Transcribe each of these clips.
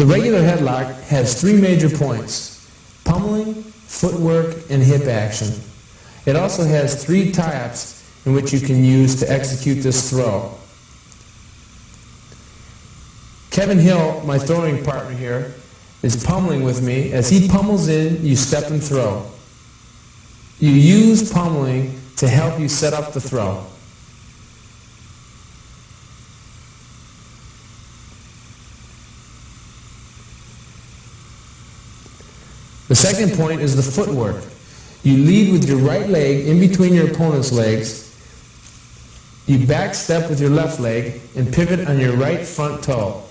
The regular headlock has three major points: pummeling, footwork, and hip action. It also has three tie-ups in which you can use to execute this throw. Kevin Hill, my throwing partner here, is pummeling with me. As he pummels in, you step and throw. You use pummeling to help you set up the throw. The second point is the footwork. You lead with your right leg in between your opponent's legs. You back step with your left leg and pivot on your right front toe.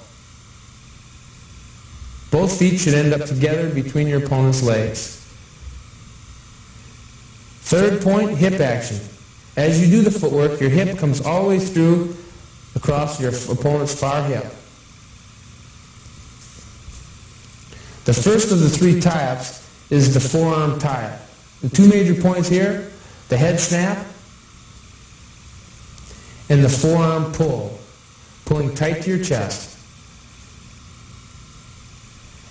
Both feet should end up together between your opponent's legs. Third point, hip action. As you do the footwork, your hip comes all the way through across your opponent's far hip. The first of the three tie-ups is the forearm tie-up. The two major points here, the head snap and the forearm pull, pulling tight to your chest.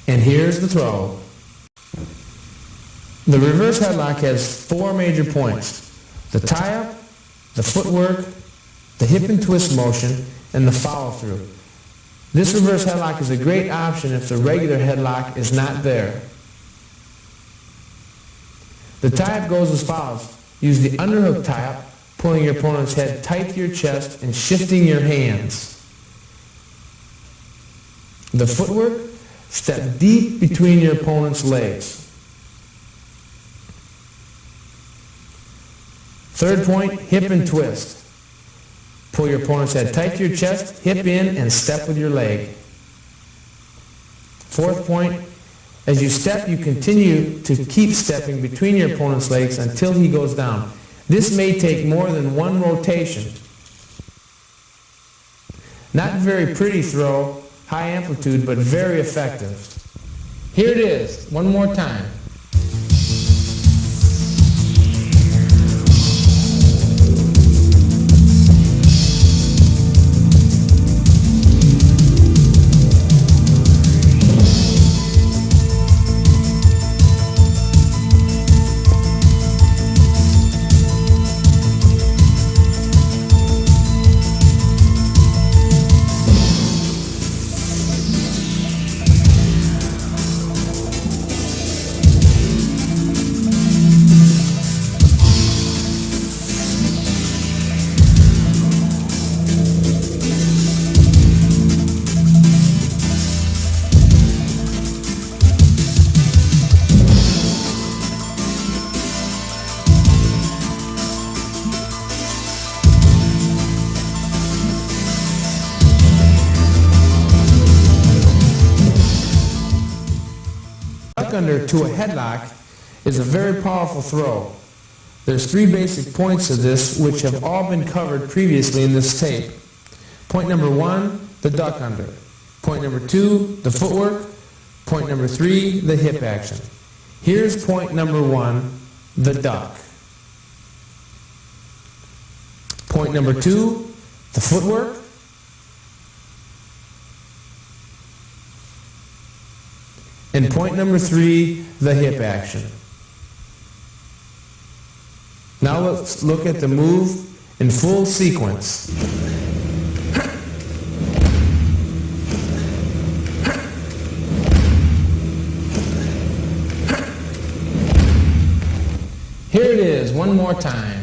And here's the throw. The reverse headlock has four major points: the tie-up, the footwork, the hip and twist motion, and the follow-through. This reverse headlock is a great option if the regular headlock is not there. The tie-up goes as follows. Use the underhook tie-up, pulling your opponent's head tight to your chest and shifting your hands. The footwork, step deep between your opponent's legs. Third point, hip and twist. Pull your opponent's head tight to your chest, hip in, and step with your leg. Fourth point, as you step, you continue to keep stepping between your opponent's legs until he goes down. This may take more than one rotation. Not very pretty throw, high amplitude, but very effective. Here it is, one more time. Under to a headlock is a very powerful throw. There's three basic points to this which have all been covered previously in this tape. Point number one, the duck under. Point number two, the footwork. Point number three, the hip action. Here's point number one, the duck. Point number two, the footwork. And point number three, the hip action. Now let's look at the move in full sequence. Here it is, one more time.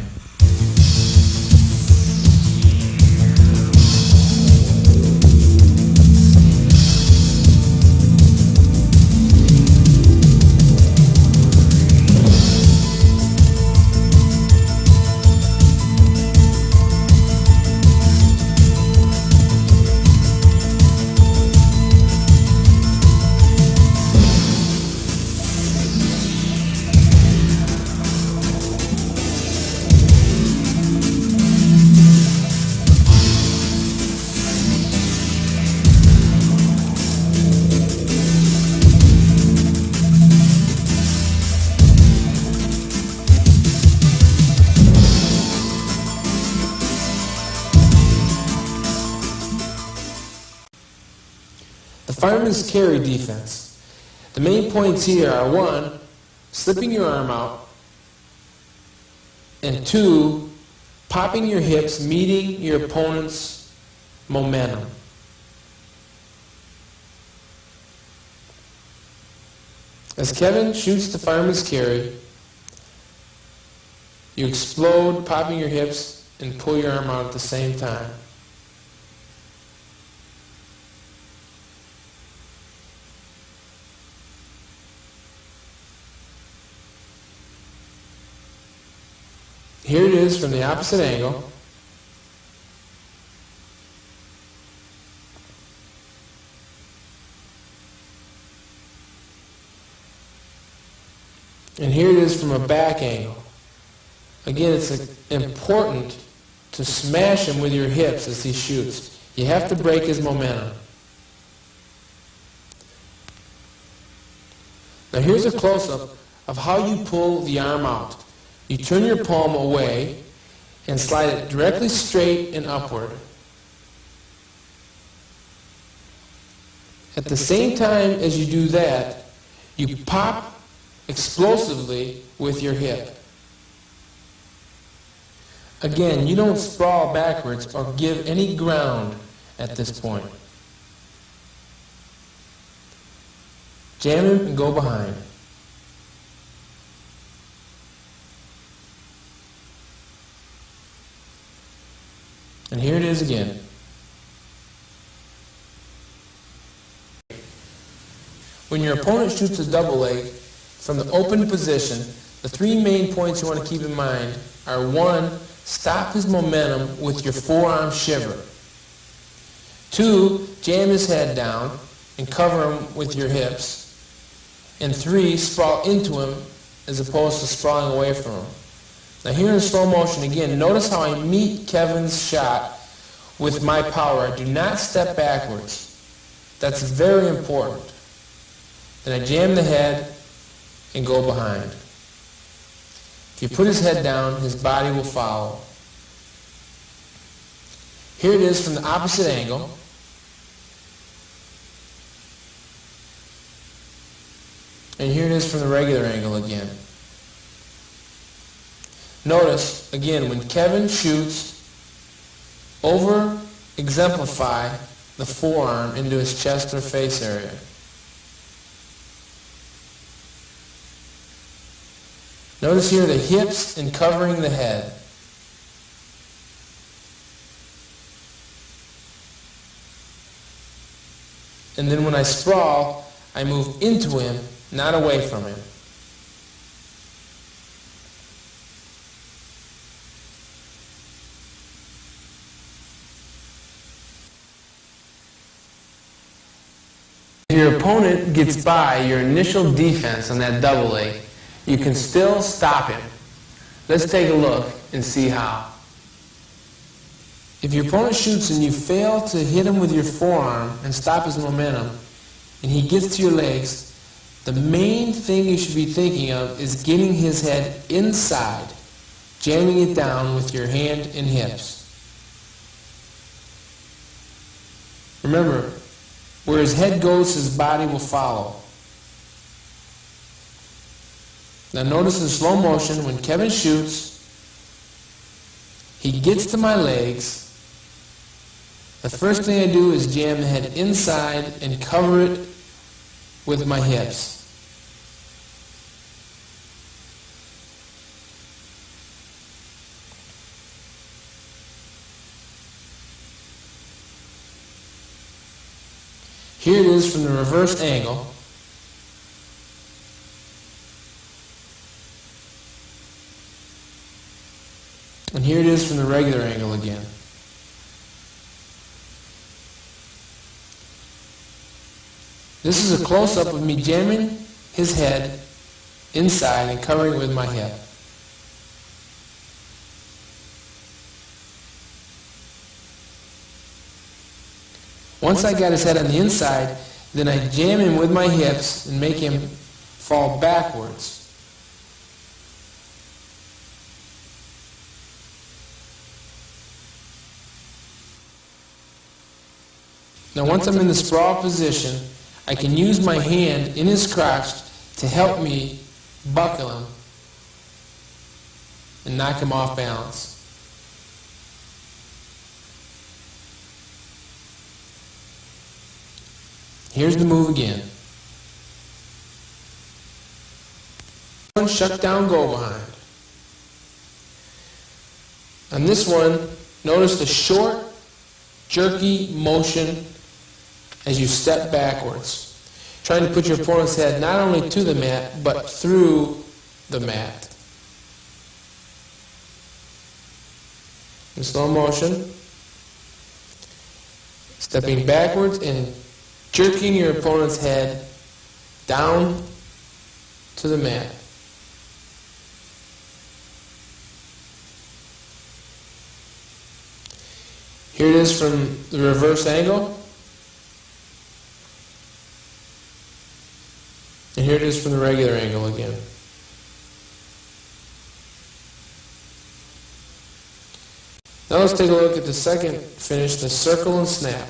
The fireman's carry defense. The main points here are 1, slipping your arm out, and 2, popping your hips, meeting your opponent's momentum. As Kevin shoots the fireman's carry, you explode, popping your hips, and pull your arm out at the same time. Here it is from the opposite angle. And here it is from a back angle. Again, it's important to smash him with your hips as he shoots. You have to break his momentum. Now here's a close-up of how you pull the arm out. You turn your palm away and slide it directly straight and upward. At the same time as you do that, you pop explosively with your hip. Again, you don't sprawl backwards or give any ground at this point. Jam him and go behind. And here it is again. When your opponent shoots a double leg from the open position, the 3 main points you want to keep in mind are 1, stop his momentum with your forearm shiver. 2, jam his head down and cover him with your hips. And 3, sprawl into him as opposed to sprawling away from him. Now here in slow motion again, notice how I meet Kevin's shot with my power. I do not step backwards. That's very important. Then I jam the head and go behind. If you put his head down, his body will follow. Here it is from the opposite angle. And here it is from the regular angle again. Notice, again, when Kevin shoots, over-exemplify the forearm into his chest or face area. Notice here the hips and covering the head. And then when I sprawl, I move into him, not away from him. If your opponent gets by your initial defense on that double leg, you can still stop him. Let's take a look and see how. If your opponent shoots and you fail to hit him with your forearm and stop his momentum, and he gets to your legs, the main thing you should be thinking of is getting his head inside, jamming it down with your hand and hips. Remember, where his head goes, his body will follow. Now notice in slow motion, when Kevin shoots, he gets to my legs. The first thing I do is jam the head inside and cover it with my hips. Here it is from the reverse angle. And here it is from the regular angle again. This is a close-up of me jamming his head inside and covering it with my hip. Once I got his head on the inside, then I jam him with my hips and make him fall backwards. Now once I'm in the sprawl position, I can use my hand in his crotch to help me buckle him and knock him off balance. Here's the move again. One shut down, go behind. On this one, notice the short, jerky motion as you step backwards, trying to put your opponent's head not only to the mat, but through the mat. In slow motion, stepping backwards and jerking your opponent's head down to the mat. Here it is from the reverse angle. And here it is from the regular angle again. Now let's take a look at the second finish, the circle and snap.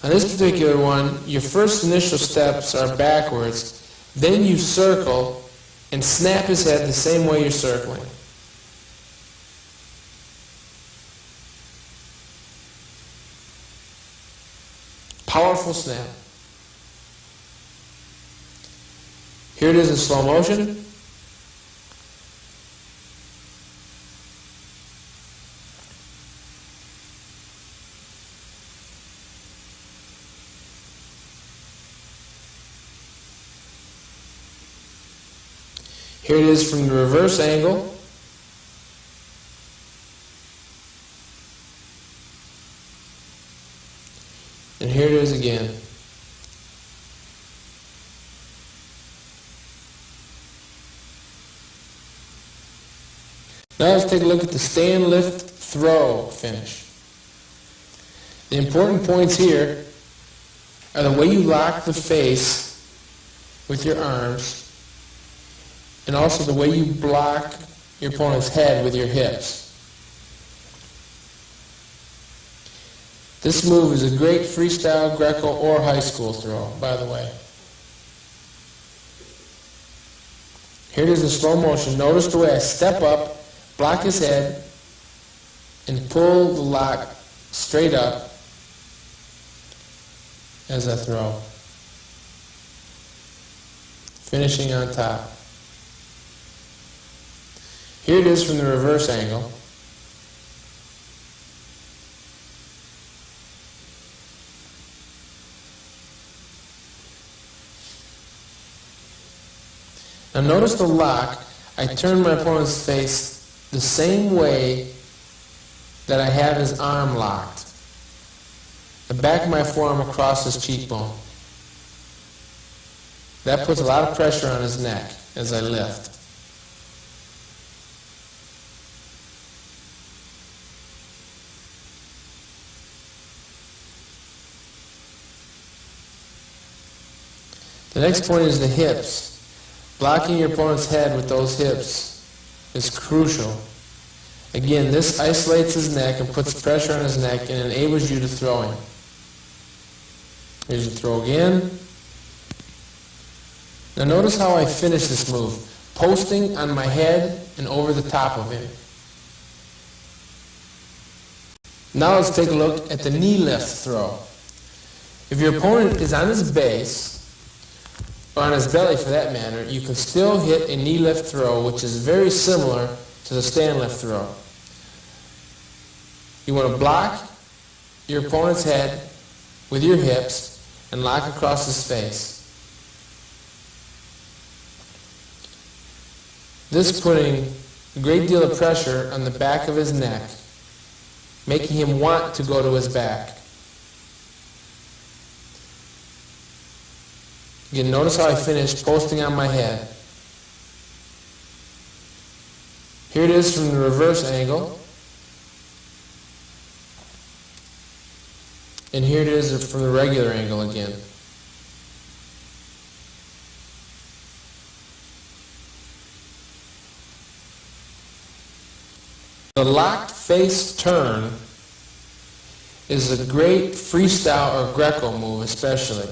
On this particular one, your first initial steps are backwards, then you circle and snap his head the same way you're circling. Powerful snap. Here it is in slow motion. Here it is from the reverse angle. And here it is again. Now let's take a look at the stand, lift, throw finish. The important points here are the way you lock the face with your arms, and also the way you block your opponent's head with your hips. This move is a great freestyle, Greco, or high school throw, by the way. Here it is in slow motion. Notice the way I step up, block his head, and pull the lock straight up as I throw. Finishing on top. Here it is from the reverse angle. Now notice the lock. I turn my opponent's face the same way that I have his arm locked. The back of my forearm across his cheekbone. That puts a lot of pressure on his neck as I lift. The next point is the hips. Blocking your opponent's head with those hips is crucial. Again, this isolates his neck and puts pressure on his neck and enables you to throw him. Here's the throw again. Now notice how I finish this move. Posting on my head and over the top of him. Now let's take a look at the knee lift throw. If your opponent is on his base, or on his belly for that matter, you can still hit a knee lift throw, which is very similar to the stand lift throw. You want to block your opponent's head with your hips and lock across his face. This putting a great deal of pressure on the back of his neck, making him want to go to his back. Again, notice how I finish posting on my head. Here it is from the reverse angle. And here it is from the regular angle again. The locked face turn is a great freestyle or Greco move especially.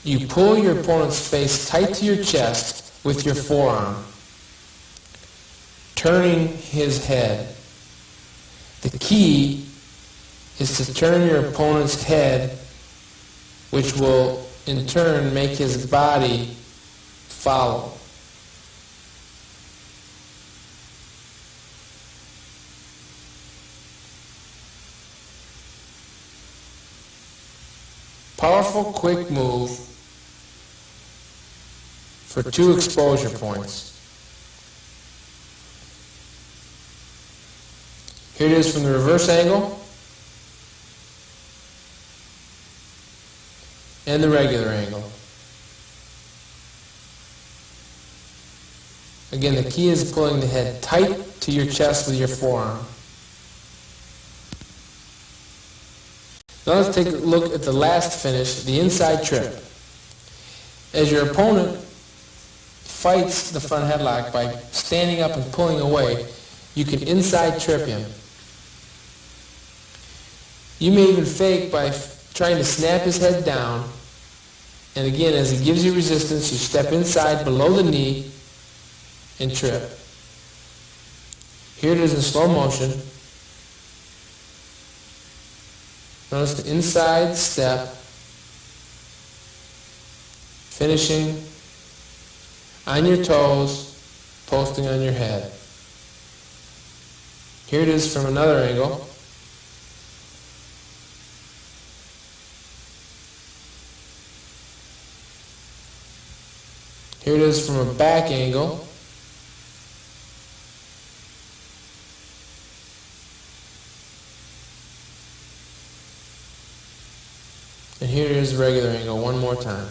You pull your opponent's face tight to your chest with your forearm, turning his head. The key is to turn your opponent's head, which will in turn make his body follow. Powerful, quick move for 2 exposure points. Here it is from the reverse angle and the regular angle. Again, the key is pulling the head tight to your chest with your forearm. Now let's take a look at the last finish, the inside trip. As your opponent fights the front headlock by standing up and pulling away, you can inside trip him. You may even fake by trying to snap his head down, and again, as he gives you resistance, you step inside below the knee and trip. Here it is in slow motion. Notice the inside step, finishing on your toes, posting on your head. Here it is from another angle. Here it is from a back angle. And here is the regular angle one more time.